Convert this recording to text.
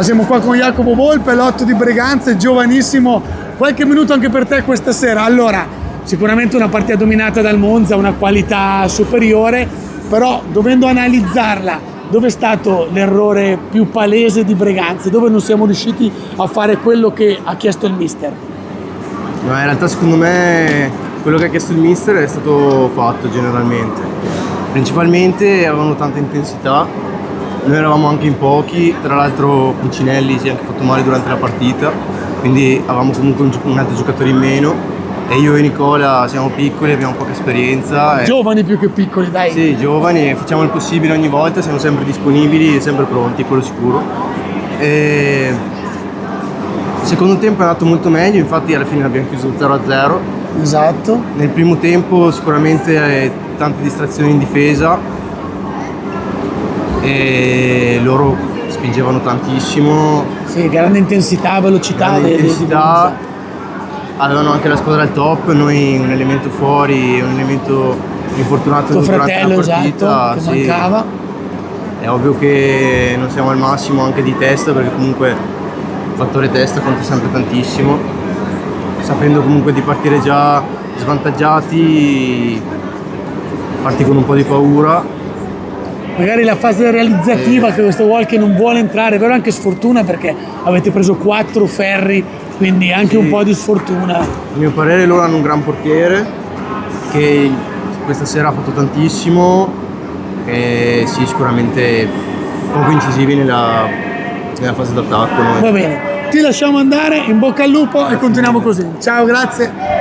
Siamo qua con Jacopo Volpe, l'8 di Breganze, giovanissimo. Qualche minuto anche per te questa sera. Allora, sicuramente una partita dominata dal Monza, una qualità superiore, però dovendo analizzarla, dove è stato l'errore più palese di Breganze? Dove non siamo riusciti a fare quello che ha chiesto il mister? No, in realtà secondo me quello che ha chiesto il mister è stato fatto generalmente. Principalmente avevano tanta intensità, noi eravamo anche in pochi, tra l'altro Pucinelli si è anche fatto male durante la partita, quindi avevamo comunque un altro giocatore in meno e io e Nicola siamo piccoli, abbiamo poca esperienza. Giovani più che piccoli, dai. Sì, giovani, facciamo il possibile ogni volta, siamo sempre disponibili e sempre pronti, quello sicuro. E il secondo tempo è andato molto meglio, infatti alla fine abbiamo chiuso 0-0. Esatto. Nel primo tempo sicuramente tante distrazioni in difesa e loro spingevano tantissimo. Sì, grande intensità, velocità. Grande intensità. Avevano anche la squadra al top, noi un elemento fuori, un elemento infortunato tuo durante fratello, la partita. esatto, che mancava. È ovvio che non siamo al massimo anche di testa, perché comunque il fattore testa conta sempre tantissimo. Sapendo comunque di partire già svantaggiati, parti con un po' di paura. Magari la fase realizzativa che questo Walker non vuole entrare, però anche sfortuna perché avete preso 4 ferri, quindi anche un po' di sfortuna. A mio parere loro hanno un gran portiere che questa sera ha fatto tantissimo e sì, sicuramente poco incisivi nella fase d'attacco. Va bene, ti lasciamo andare, in bocca al lupo e continuiamo così. Ciao, grazie.